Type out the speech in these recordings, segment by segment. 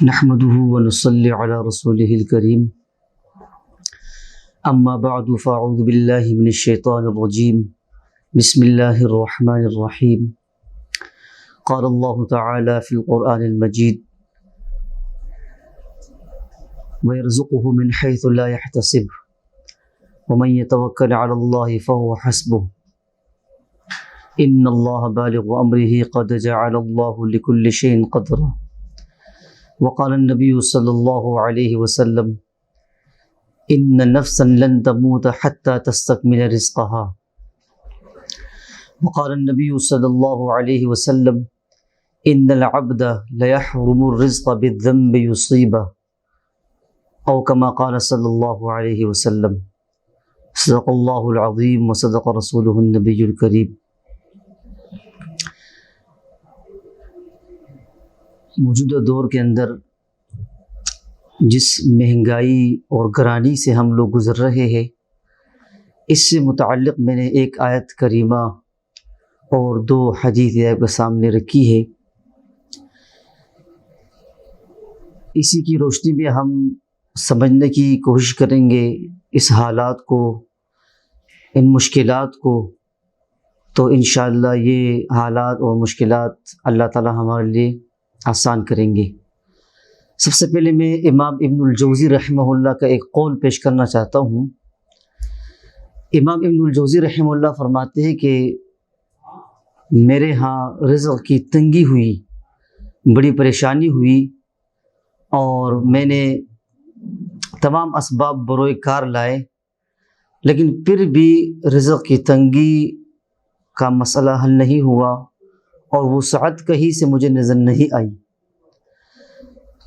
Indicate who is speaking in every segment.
Speaker 1: نحمده ونصلي على رسوله الكريم اما بعد فاعوذ بالله من الشيطان الرجيم بسم الله الرحمن الرحيم قال الله تعالى في القرآن المجيد ويرزقه من حيث لا يحتسب ومن يتوكل على الله فهو حسبه ان الله بالغ امره قد جعل الله لكل شيء قدرا وقال النبي صلى الله عليه وسلم ان نفسا لن تموت حتى تستكمل رزقها وقال النبي صلى الله عليه وسلم ان العبد ليحرم الرزق بالذنب يصيبه او كما قال صلى الله عليه وسلم صدق الله العظيم وصدق رسوله النبي الكريم۔ موجودہ دور کے اندر جس مہنگائی اور گرانی سے ہم لوگ گزر رہے ہیں، اس سے متعلق میں نے ایک آیت کریمہ اور 2 حدیث آپ کے سامنے رکھی ہے۔ اسی کی روشنی میں ہم سمجھنے کی کوشش کریں گے اس حالات کو، ان مشکلات کو، تو انشاءاللہ یہ حالات اور مشکلات اللہ تعالی ہمارے لیے آسان کریں گے۔ سب سے پہلے میں امام ابن الجوزی رحمہ اللہ کا ایک قول پیش کرنا چاہتا ہوں۔ امام ابن الجوزی رحمہ اللہ فرماتے ہیں کہ میرے ہاں رزق کی تنگی ہوئی، بڑی پریشانی ہوئی، اور میں نے تمام اسباب بروئے کار لائے، لیکن پھر بھی رزق کی تنگی کا مسئلہ حل نہیں ہوا اور وسعت کہیں سے مجھے نظر نہیں آئی۔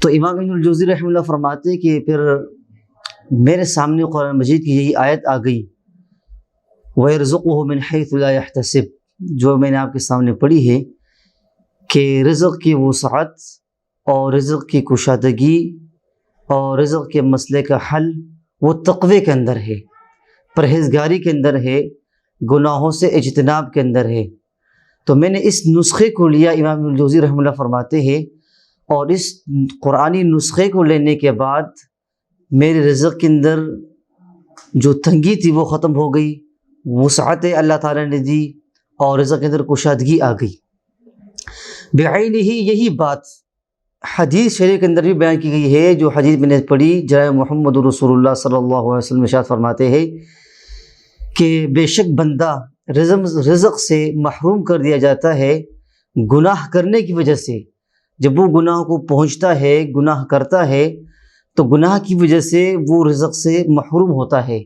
Speaker 1: تو امام ابن الجوزی رحمہ اللہ فرماتے ہیں کہ پھر میرے سامنے قرآن مجید کی یہی آیت آ گئی، وَيَرْزُقُهُ مِنْ حَيْثُ لَا يَحْتَسِبُ، جو میں نے آپ کے سامنے پڑھی ہے کہ رزق کی وسعت اور رزق کی کشادگی اور رزق کے مسئلے کا حل وہ تقوی کے اندر ہے، پرہیزگاری کے اندر ہے، گناہوں سے اجتناب کے اندر ہے۔ تو میں نے اس نسخے کو لیا، امام ابن الجوزی رحمہ اللہ فرماتے ہیں، اور اس قرآنی نسخے کو لینے کے بعد میرے رزق کے اندر جو تنگی تھی وہ ختم ہو گئی، وسعت اللہ تعالیٰ نے دی، اور رزق کے اندر کشادگی آ گئی۔ بعینہ ہی یہی بات حدیث شریف کے اندر بھی بیان کی گئی ہے، جو حدیث میں نے پڑھی، جناب محمد رسول اللہ صلی اللہ علیہ وسلم ارشاد فرماتے ہیں کہ بے شک بندہ رزق سے محروم کر دیا جاتا ہے گناہ کرنے کی وجہ سے۔ جب وہ گناہ کو پہنچتا ہے، گناہ کرتا ہے، تو گناہ کی وجہ سے وہ رزق سے محروم ہوتا ہے۔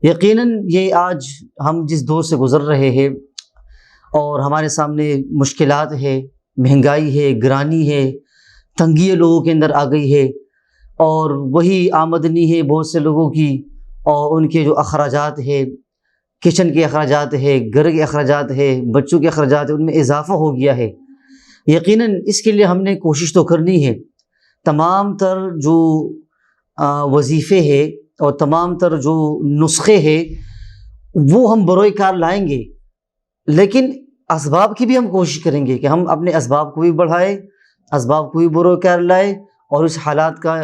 Speaker 1: یقیناً یہ آج ہم جس دور سے گزر رہے ہیں اور ہمارے سامنے مشکلات ہے، مہنگائی ہے، گرانی ہے، تنگی لوگوں کے اندر آ گئی ہے، اور وہی آمدنی ہے بہت سے لوگوں کی، اور ان کے جو اخراجات ہے، کچن کے اخراجات ہے، گھر کے اخراجات ہے، بچوں کے اخراجات ہے، ان میں اضافہ ہو گیا ہے۔ یقیناً اس کے لیے ہم نے کوشش تو کرنی ہے، تمام تر جو وظیفے ہیں اور تمام تر جو نسخے ہیں وہ ہم بروئے کار لائیں گے، لیکن اسباب کی بھی ہم کوشش کریں گے کہ ہم اپنے اسباب کو بھی بڑھائیں، اسباب کو بھی بروئے کار لائیں، اور اس حالات کا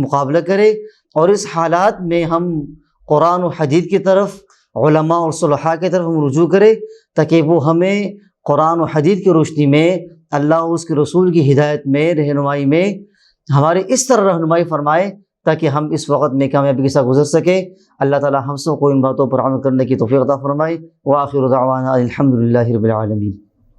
Speaker 1: مقابلہ کریں، اور اس حالات میں ہم قرآن و حدیث کی طرف، علماء اور صلحاء کی طرف ہم رجوع کریں، تاکہ وہ ہمیں قرآن و حدیث کی روشنی میں، اللہ اور اس کے رسول کی ہدایت میں، رہنمائی میں ہمارے اس طرح رہنمائی فرمائے، تاکہ ہم اس وقت میں کامیابی کے ساتھ گزر سکیں۔ اللہ تعالیٰ ہم سب کو ان باتوں پر عمل کرنے کی توفیق عطا فرمائے۔ وآخر دعوانا الحمد للہ رب العالمین۔